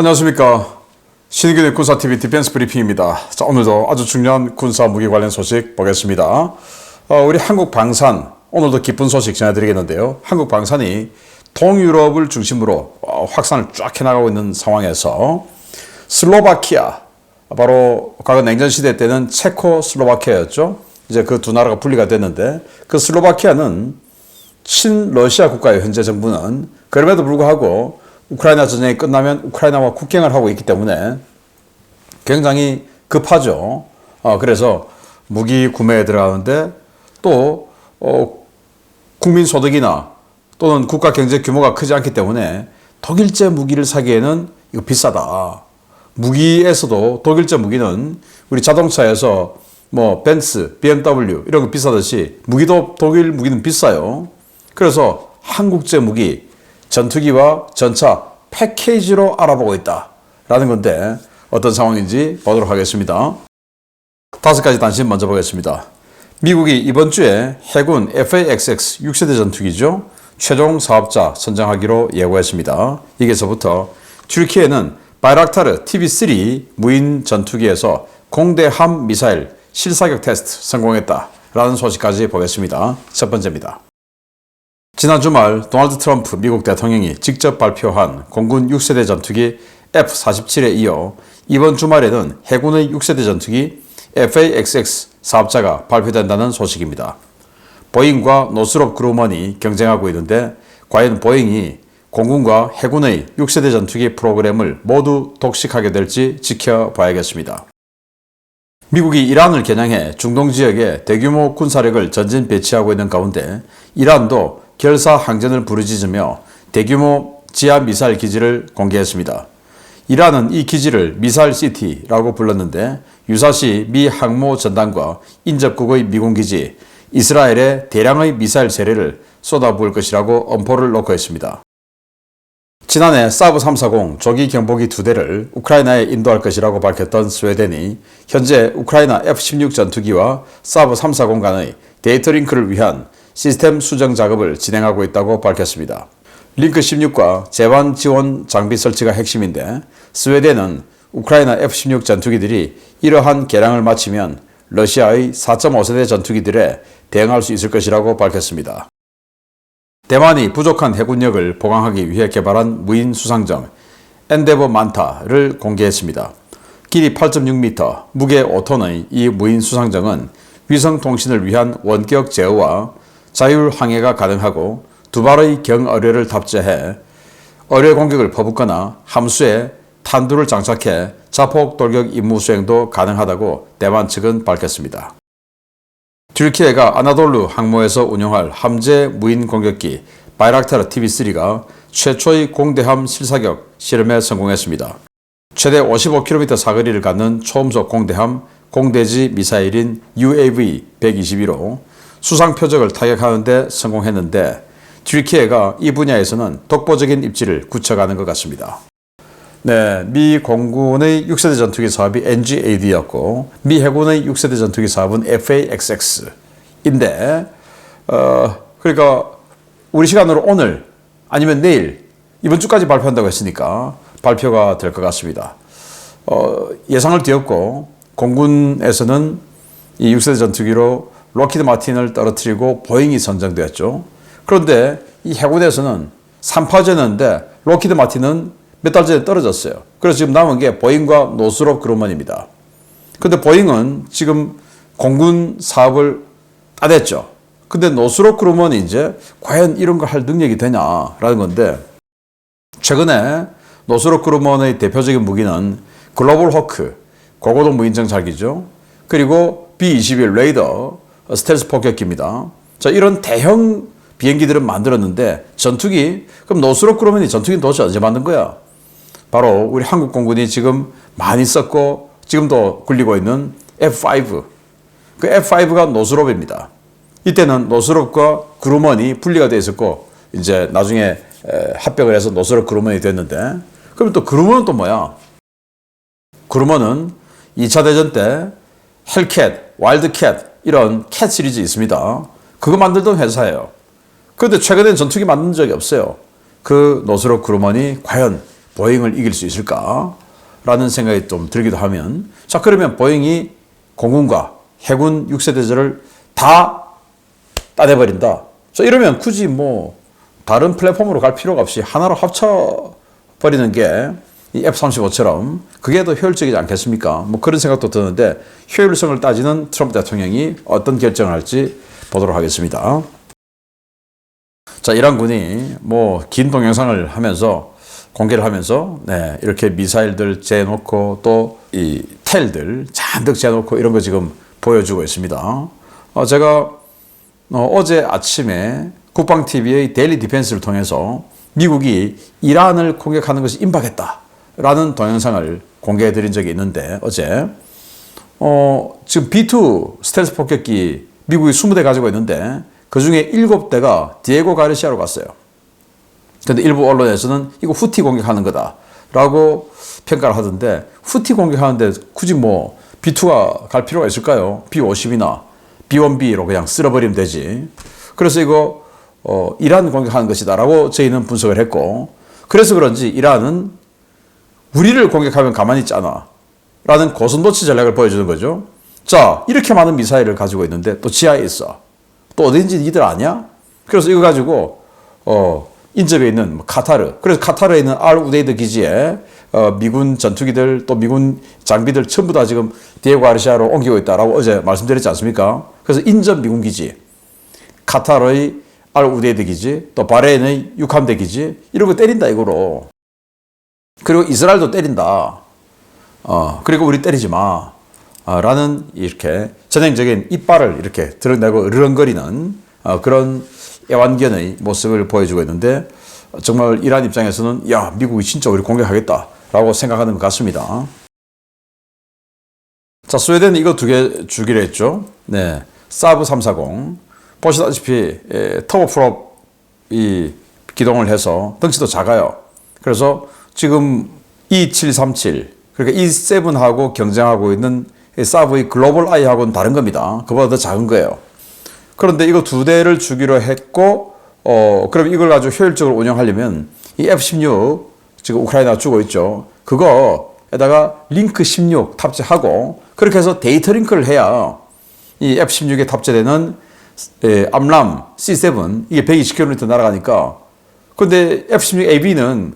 안녕하십니까. 신의균의 군사TV 디펜스 브리핑입니다. 자, 오늘도 아주 중요한 군사 무기 관련 소식 보겠습니다. 우리 한국 방산, 오늘도 기쁜 소식 전해드리겠는데요. 한국 방산이 동유럽을 중심으로 확산을 쫙 해나가고 있는 상황에서 슬로바키아, 바로 과거 냉전시대 때는 체코슬로바키아였죠. 이제 그 두 나라가 분리가 됐는데 그 슬로바키아는 친러시아 국가의 현재 정부는. 그럼에도 불구하고 우크라이나 전쟁이 끝나면 우크라이나와 국경을 하고 있기 때문에 굉장히 급하죠. 그래서 무기 구매에 들어가는데 또 국민 소득이나 또는 국가 경제 규모가 크지 않기 때문에 독일제 무기를 사기에는 이거 비싸다. 무기에서도 독일제 무기는 우리 자동차에서 뭐 벤츠, BMW 이런 거 비싸듯이 무기도 독일 무기는 비싸요. 그래서 한국제 무기, 전투기와 전차 패키지로 알아보고 있다라는 건데 어떤 상황인지 보도록 하겠습니다. 5가지 단신 먼저 보겠습니다. 미국이 이번 주에 해군 FA-XX 6세대 전투기죠. 최종 사업자 선정하기로 예고했습니다. 여기서부터 튀르키예는 바이락타르 TB3 무인 전투기에서 공대함 미사일 실사격 테스트 성공했다라는 소식까지 보겠습니다. 첫 번째입니다. 지난 주말 도널드 트럼프 미국 대통령이 직접 발표한 공군 6세대 전투기 F-47에 이어 이번 주말에는 해군의 6세대 전투기 FA-XX 사업자가 발표된다는 소식입니다. 보잉과 노스롭 그루먼이 경쟁하고 있는데 과연 보잉이 공군과 해군의 6세대 전투기 프로그램을 모두 독식하게 될지 지켜봐야겠습니다. 미국이 이란을 겨냥해 중동 지역에 대규모 군사력을 전진 배치하고 있는 가운데 이란도 결사 항전을 부르짖으며 대규모 지하 미사일 기지를 공개했습니다. 이란은 이 기지를 미사일 시티라고 불렀는데 유사시 미 항모 전단과 인접국의 미군 기지, 이스라엘에 대량의 미사일 세례를 쏟아부을 것이라고 엄포를 놓고 있습니다. 지난해 사브 340 조기 경보기 2대를 우크라이나에 인도할 것이라고 밝혔던 스웨덴이 현재 우크라이나 F-16 전투기와 사브 340 간의 데이터 링크를 위한 시스템 수정 작업을 진행하고 있다고 밝혔습니다. 링크 16과 제반 지원 장비 설치가 핵심인데 스웨덴은 우크라이나 F-16 전투기들이 이러한 개량을 마치면 러시아의 4.5세대 전투기들에 대응할 수 있을 것이라고 밝혔습니다. 대만이 부족한 해군력을 보강하기 위해 개발한 무인 수상정 엔데버 만타를 공개했습니다. 길이 8.6m, 무게 5톤의 이 무인 수상정은 위성 통신을 위한 원격 제어와 자율 항해가 가능하고 두 발의 경어뢰를 탑재해 어뢰 공격을 퍼붓거나 함수에 탄두를 장착해 자폭 돌격 임무 수행도 가능하다고 대만 측은 밝혔습니다. 튀르키예가 아나돌루 항모에서 운용할 함재 무인 공격기 바이락타르 TB3가 최초의 공대함 실사격 실험에 성공했습니다. 최대 55km 사거리를 갖는 초음속 공대함 공대지 미사일인 UAV-122로 수상 표적을 타격하는 데 성공했는데 튀르키예가 이 분야에서는 독보적인 입지를 굳혀가는 것 같습니다. 네, 미 공군의 6세대 전투기 사업이 NGAD였고 미 해군의 6세대 전투기 사업은 FA-XX인데 그러니까 우리 시간으로 오늘 아니면 내일 이번 주까지 발표한다고 했으니까 발표가 될 것 같습니다. 예상을 뒤엎고 공군에서는 이 6세대 전투기로 록히드 마틴을 떨어뜨리고 보잉이 선정되었죠. 그런데 이 해군에서는 3파전이었는데 록히드 마틴은 몇 달 전에 떨어졌어요. 그래서 지금 남은 게 보잉과 노스롭 그루먼입니다. 근데 보잉은 지금 공군 사업을 따냈죠. 근데 노스롭 그루먼이 이제 과연 이런 거 할 능력이 되냐라는 건데 최근에 노스롭 그루먼의 대표적인 무기는 글로벌 호크, 고고도 무인정 잘기죠. 그리고 B-21 레이더 스텔스 폭격기입니다. 자, 이런 대형 비행기들은 만들었는데 전투기, 그럼 노스롭 그루먼이 전투기는 도대체 언제 만든 거야? 바로 우리 한국 공군이 지금 많이 썼고 지금도 굴리고 있는 F5. 그 F5가 노스롭입니다. 이때는 노스롭과 그루먼이 분리가 되어 있었고 이제 나중에 합병을 해서 노스롭 그루먼이 됐는데 그럼 또 그루먼은 또 뭐야? 그루먼은 2차 대전 때 헬캣, 와일드캣 이런 캣 시리즈 있습니다. 그거 만들던 회사예요. 그런데 최근엔 전투기 만든 적이 없어요. 그 노스롭 그루먼이 과연 보잉을 이길 수 있을까라는 생각이 좀 들기도 하면, 자, 그러면 보잉이 공군과 해군 6세대들을 다 따내버린다. 자, 이러면 굳이 뭐 다른 플랫폼으로 갈 필요가 없이 하나로 합쳐버리는 게 이 F-35처럼 그게 더 효율적이지 않겠습니까? 뭐 그런 생각도 드는데, 효율성을 따지는 트럼프 대통령이 어떤 결정을 할지 보도록 하겠습니다. 자, 이란군이 뭐 긴 동영상을 하면서 공개를 하면서, 네, 이렇게 미사일들 재놓고 또 이 텔들 잔뜩 재놓고 이런 거 지금 보여주고 있습니다. 제가 어제 아침에 국방TV의 데일리 디펜스를 통해서 미국이 이란을 공격하는 것이 임박했다라는 동영상을 공개해 드린 적이 있는데, 어제 지금 B2 스텔스 폭격기 미국이 20대 가지고 있는데 그 중에 7대가 디에고 가르시아로 갔어요. 근데 일부 언론에서는 이거 후티 공격하는 거다라고 평가를 하던데, 후티 공격하는데 굳이 뭐 B2가 갈 필요가 있을까요? B50이나 B1B로 그냥 쓸어버리면 되지. 그래서 이거 이란 공격하는 것이다라고 저희는 분석을 했고, 그래서 그런지 이란은 우리를 공격하면 가만히 있지 않아 라는 고슴도치 전략을 보여주는 거죠. 자, 이렇게 많은 미사일을 가지고 있는데 또 지하에 있어. 또 어딘지 니들 아냐? 그래서 이거 가지고 인접에 있는 카타르, 그래서 카타르에 있는 알 우데이드 기지에 미군 전투기들 또 미군 장비들 전부 다 지금 디에고 가르시아로 옮기고 있다라고 어제 말씀드렸지 않습니까? 그래서 인접 미군 기지, 카타르의 알 우데이드 기지, 또 바레인의 육함대 기지, 이런 거 때린다 이거로. 그리고 이스라엘도 때린다. 그리고 우리 때리지 마. 라는 이렇게 전형적인 이빨을 이렇게 드러내고 으르렁거리는 그런 애완견의 모습을 보여주고 있는데, 정말 이란 입장에서는 야, 미국이 진짜 우리 공격하겠다라고 생각하는 것 같습니다. 자, 스웨덴은 이거 2개 주기로 했죠. 네, 사브 340 보시다시피 터보프롭이 기동을 해서 덩치도 작아요. 그래서 지금 E737, 그러니까 E7하고 경쟁하고 있는 사브의 글로벌 아이하고는 다른 겁니다. 그보다 더 작은 거예요. 그런데 이거 2대를 주기로 했고, 그럼 이걸 가지고 효율적으로 운영하려면 이 F-16 지금 우크라이나가 주고 있죠. 그거에다가 링크 16 탑재하고, 그렇게 해서 데이터 링크를 해야 이 F-16에 탑재되는 암람 C7 이게 120km 날아가니까. 근데 F-16AB는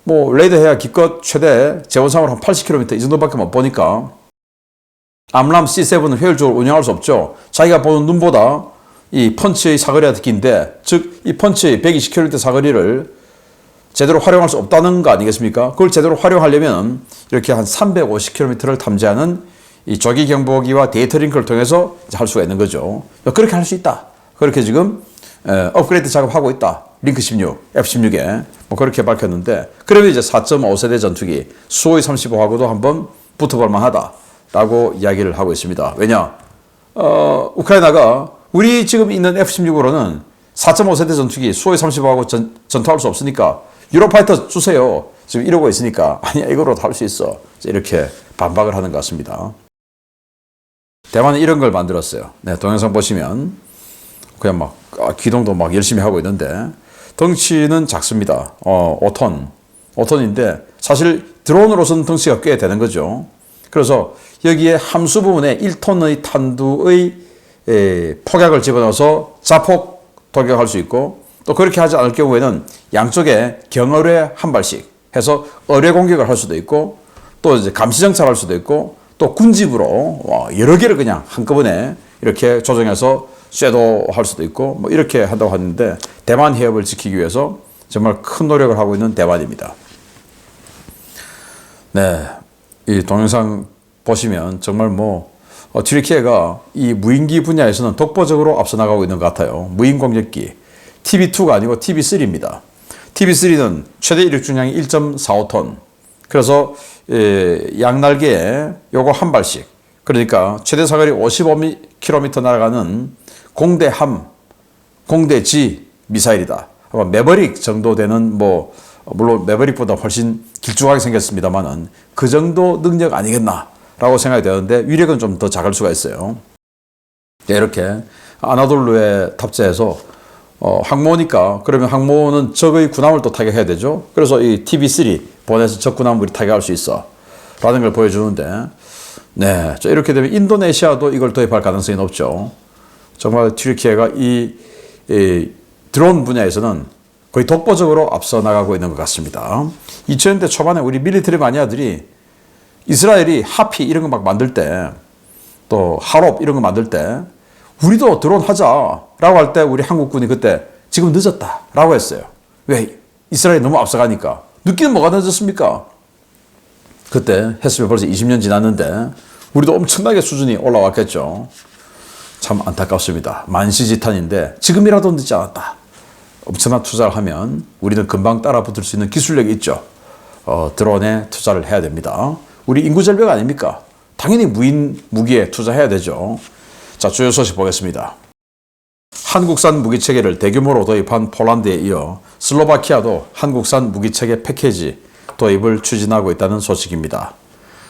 뭐 레이더 해야 기껏 최대 제원상으로 한 80km 이 정도밖에 못 보니까 암람 C7은 효율적으로 운영할 수 없죠. 자기가 보는 눈보다 이 펀치의 사거리가 더 긴데, 즉 이 펀치의 120km 사거리를 제대로 활용할 수 없다는 거 아니겠습니까? 그걸 제대로 활용하려면 이렇게 한 350km를 탐지하는 이 조기 경보기와 데이터 링크를 통해서 할 수가 있는 거죠. 그렇게 할 수 있다. 그렇게 지금 업그레이드 작업하고 있다. 링크 16, F-16에 뭐 그렇게 밝혔는데, 그러면 이제 4.5세대 전투기 수호의 35하고도 한번 붙어볼 만하다라고 이야기를 하고 있습니다. 왜냐? 우크라이나가 우리 지금 있는 F-16으로는 4.5세대 전투기 수호의 35하고 전투할 수 없으니까 유로파이터 주세요. 지금 이러고 있으니까 아니야, 이거로 할 수 있어. 이렇게 반박을 하는 것 같습니다. 대만은 이런 걸 만들었어요. 네, 동영상 보시면 그냥 막 기동도 막 열심히 하고 있는데, 덩치는 작습니다. 5톤인데 사실 드론으로서는 덩치가 꽤 되는 거죠. 그래서 여기에 함수 부분에 1톤의 탄두의 폭약을 집어넣어서 자폭 돌격할 수 있고, 또 그렇게 하지 않을 경우에는 양쪽에 경어뢰 한 발씩 해서 어뢰 공격을 할 수도 있고, 또 이제 감시 정찰할 수도 있고, 또 군집으로 여러 개를 그냥 한꺼번에 이렇게 조정해서 쇄도할 수도 있고, 뭐 이렇게 한다고 하는데, 대만 해협을 지키기 위해서 정말 큰 노력을 하고 있는 대만입니다. 네, 이 동영상 보시면 정말 뭐 튀르키예가 이 무인기 분야에서는 독보적으로 앞서 나가고 있는 것 같아요. 무인 공격기 TB2가 아니고 TB3입니다. TB3는 최대 이륙 중량이 1.45톤. 그래서 양날개에 요거 한 발씩. 그러니까 최대 사거리 55km 날아가는 공대함, 공대지 미사일이다. 아마 매버릭 정도 되는, 뭐 물론 매버릭보다 훨씬 길쭉하게 생겼습니다만은 그 정도 능력 아니겠나라고 생각이 되는데, 위력은 좀 더 작을 수가 있어요. 이렇게 아나돌루에 탑재해서 항모니까 그러면 항모는 적의 군함을 또 타격해야 되죠. 그래서 이 TB3 보내서 적 군함을 타격할 수 있어 라는 걸 보여주는데, 네, 이렇게 되면 인도네시아도 이걸 도입할 가능성이 높죠. 정말 튀르키예가 이 드론 분야에서는 거의 독보적으로 앞서 나가고 있는 것 같습니다. 2000년대 초반에 우리 밀리터리 마니아들이 이스라엘이 하피 이런 거 막 만들 때, 또 하롭 이런 거 만들 때 우리도 드론 하자라고 할 때 우리 한국군이 그때 지금 늦었다라고 했어요. 왜? 이스라엘이 너무 앞서가니까. 늦기는 뭐가 늦었습니까? 그때 했으면 벌써 20년 지났는데 우리도 엄청나게 수준이 올라왔겠죠. 참 안타깝습니다. 만시지탄인데 지금이라도 늦지 않았다. 엄청난 투자를 하면 우리는 금방 따라붙을 수 있는 기술력이 있죠. 드론에 투자를 해야 됩니다. 우리 인구 절벽 아닙니까? 당연히 무인 무기에 투자해야 되죠. 자, 주요 소식 보겠습니다. 한국산 무기체계를 대규모로 도입한 폴란드에 이어 슬로바키아도 한국산 무기체계 패키지 도입을 추진하고 있다는 소식입니다.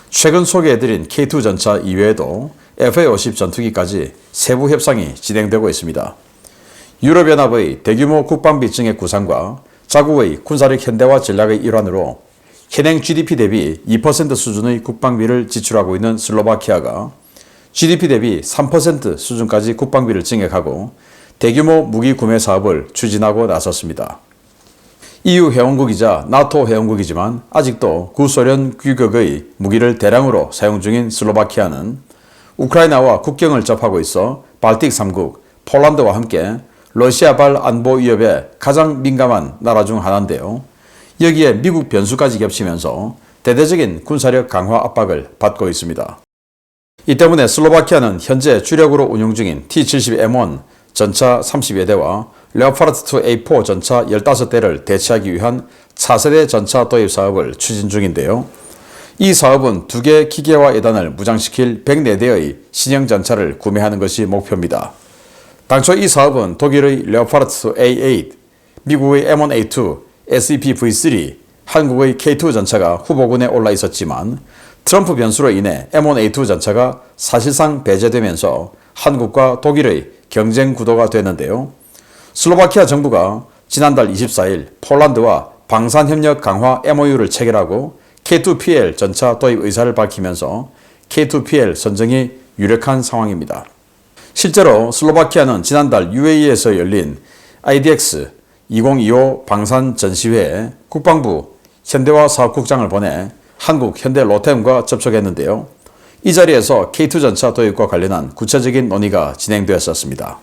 최근 소개해드린 K2 전차 이외에도 FA-50 전투기까지 세부 협상이 진행되고 있습니다. 유럽연합의 대규모 국방비 증액 구상과 자국의 군사력 현대화 전략의 일환으로 현행 GDP 대비 2% 수준의 국방비를 지출하고 있는 슬로바키아가 GDP 대비 3% 수준까지 국방비를 증액하고 대규모 무기 구매 사업을 추진하고 나섰습니다. EU 회원국이자 나토 회원국이지만 아직도 구소련 규격의 무기를 대량으로 사용 중인 슬로바키아는 우크라이나와 국경을 접하고 있어 발틱 3국, 폴란드와 함께 러시아발 안보 위협에 가장 민감한 나라 중 하나인데요. 여기에 미국 변수까지 겹치면서 대대적인 군사력 강화 압박을 받고 있습니다. 이 때문에 슬로바키아는 현재 주력으로 운용 중인 T-70M1 전차 30여 대와 레오파르트 2A4 전차 15대를 대체하기 위한 차세대 전차 도입 사업을 추진 중인데요. 이 사업은 2개 기계화 예단을 무장시킬 104대의 신형 전차를 구매하는 것이 목표입니다. 당초 이 사업은 독일의 레오파르트 A8, 미국의 M1A2, SEP V3, 한국의 K2 전차가 후보군에 올라 있었지만 트럼프 변수로 인해 M1A2 전차가 사실상 배제되면서 한국과 독일의 경쟁 구도가 됐는데요. 슬로바키아 정부가 지난달 24일 폴란드와 방산협력 강화 MOU를 체결하고 K2PL 전차 도입 의사를 밝히면서 K2PL 선정이 유력한 상황입니다. 실제로 슬로바키아는 지난달 UAE에서 열린 IDX 2025 방산 전시회에 국방부 현대화 사업국장을 보내 한국 현대 로템과 접촉했는데요. 이 자리에서 K2 전차 도입과 관련한 구체적인 논의가 진행되었었습니다.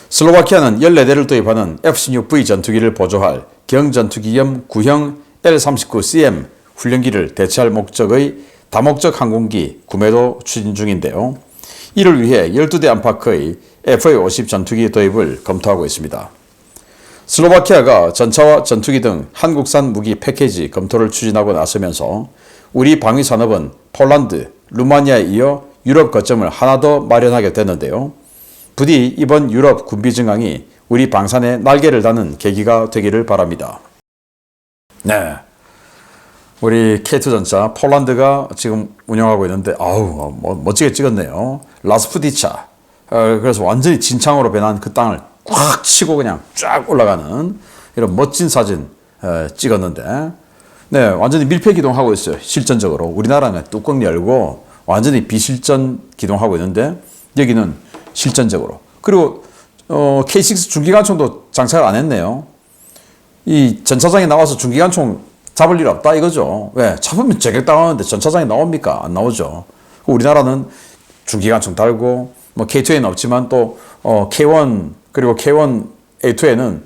슬로바키아는 14대를 도입하는 F-16V 전투기를 보조할 경전투기 겸 구형 L-39CM 훈련기를 대체할 목적의 다목적 항공기 구매도 추진 중인데요. 이를 위해 12대 안팎의 FA-50 전투기 도입을 검토하고 있습니다. 슬로바키아가 전차와 전투기 등 한국산 무기 패키지 검토를 추진하고 나서면서 우리 방위산업은 폴란드, 루마니아에 이어 유럽 거점을 하나 더 마련하게 됐는데요. 부디 이번 유럽 군비 증강이 우리 방산에 날개를 다는 계기가 되기를 바랍니다. 네, 우리 K2 전차 폴란드가 지금 운영하고 있는데 아우 멋지게 찍었네요. 라스푸디차. 그래서 완전히 진창으로 변한 그 땅을 꽉 치고 그냥 쫙 올라가는 이런 멋진 사진 찍었는데, 네, 완전히 밀폐 기동하고 있어요. 실전적으로 우리나라는 뚜껑 열고 완전히 비실전 기동하고 있는데 여기는 실전적으로. 그리고 K6 중기관총도 장착을 안 했네요. 이 전차장에 나와서 중기관총 잡을 일 없다 이거죠. 왜? 잡으면 저격당하는데 전차장에 나옵니까? 안 나오죠. 우리나라는 중기관총 달고 뭐 K2에는 없지만 또 K1 그리고 K1 A2에는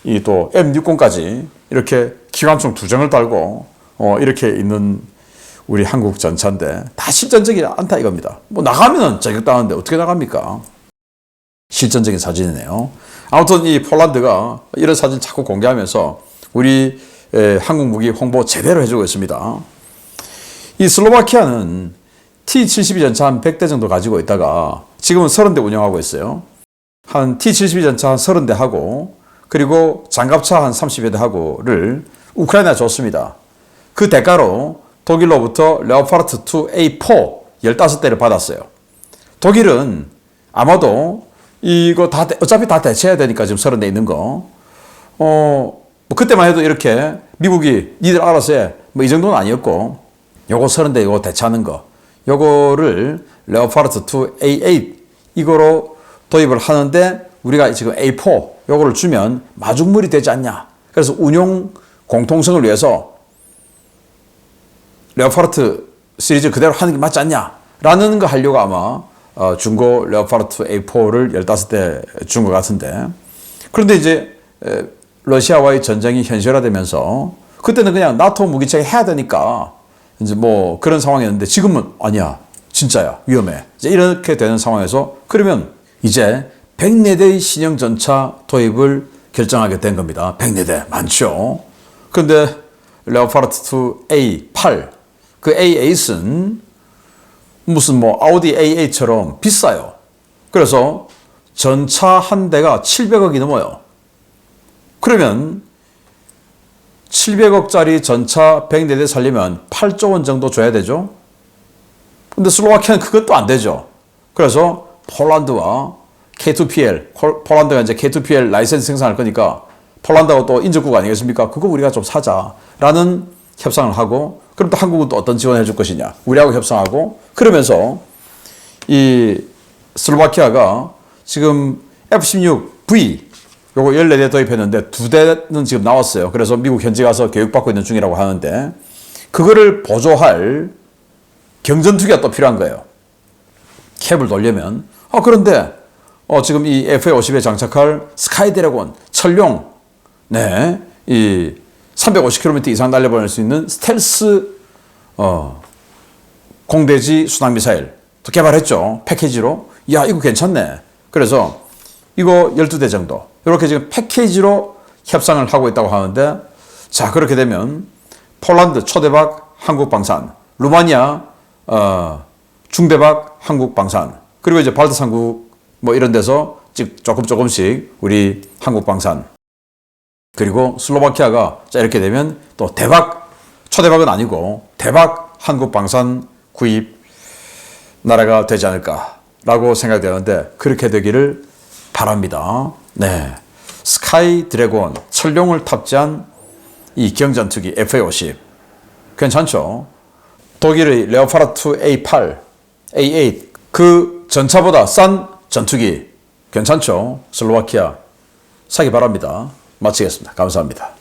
이 또 M60까지 이렇게 기관총 2정을 달고 이렇게 있는 우리 한국 전차인데 다 실전적이지 않다 이겁니다. 뭐 나가면은 저격당하는데 어떻게 나갑니까? 실전적인 사진이네요. 아무튼 이 폴란드가 이런 사진 자꾸 공개하면서 우리 한국 무기 홍보 제대로 해주고 있습니다. 이 슬로바키아는 T-72 전차 한 100대 정도 가지고 있다가 지금은 30대 운영하고 있어요. 한 T-72 전차 한 30대 하고 그리고 장갑차 한 30여 대 하고를 우크라이나에 줬습니다. 그 대가로 독일로부터 레오파르트 2A4 15대를 받았어요. 독일은 아마도 이거 어차피 다 대체해야 되니까 지금 30대 있는 거. 뭐 그때만 해도 이렇게 미국이 니들 알아서 해. 뭐 이 정도는 아니었고, 요거 30대 이거 대체하는 거. 요거를 레오파르트 2 A8 이거로 도입을 하는데 우리가 지금 A4 요거를 주면 마중물이 되지 않냐. 그래서 운용 공통성을 위해서 레오파르트 시리즈 그대로 하는 게 맞지 않냐 라는 거 하려고 아마 중고 레오파르트 A4를 15대 준 것 같은데, 그런데 이제 러시아와의 전쟁이 현실화되면서 그때는 그냥 나토 무기체계 해야 되니까 이제 뭐 그런 상황이었는데, 지금은 아니야, 진짜야, 위험해, 이제 이렇게 되는 상황에서 그러면 이제 104대의 신형 전차 도입을 결정하게 된 겁니다. 104대 많죠. 그런데 레오파르트 2 A8 그 A8은 무슨 뭐 아우디 A8처럼 비싸요. 그래서 전차 한 대가 700억이 넘어요. 그러면 700억짜리 전차 104대 살려면 8조 원 정도 줘야 되죠. 근데 슬로바키아는 그것도 안 되죠. 그래서 폴란드와 K2PL, 폴란드가 이제 K2PL 라이센스 생산할 거니까 폴란드하고 또 인접국 아니겠습니까? 그거 우리가 좀 사자라는 협상을 하고, 그럼 또 한국은 또 어떤 지원을 해줄 것이냐, 우리하고 협상하고, 그러면서 이 슬로바키아가 지금 F-16V 요거 14대 도입했는데 2대는 지금 나왔어요. 그래서 미국 현지 가서 교육받고 있는 중이라고 하는데, 그거를 보조할 경전투기가 또 필요한 거예요. 캡을 돌려면. 그런데 지금 이 FA-50에 장착할 스카이 드래곤, 철룡, 네, 이 350km 이상 날려보낼 수 있는 스텔스 공대지 순항 미사일 또 개발했죠. 패키지로. 야, 이거 괜찮네. 그래서 이거 12대 정도 이렇게 지금 패키지로 협상을 하고 있다고 하는데, 자, 그렇게 되면 폴란드 초대박 한국 방산, 루마니아 중대박 한국 방산, 그리고 이제 발트 삼국 뭐 이런 데서 조금씩 우리 한국 방산, 그리고 슬로바키아가 자 이렇게 되면 또 대박, 초대박은 아니고 대박 한국 방산 구입 나라가 되지 않을까라고 생각되는데, 그렇게 되기를 바랍니다. 네, 스카이 드래곤 철룡을 탑재한 이 경전투기 FA-50 괜찮죠? 독일의 레오파르트 A8, A8 그 전차보다 싼 전투기 괜찮죠? 슬로바키아 사기 바랍니다. 마치겠습니다. 감사합니다.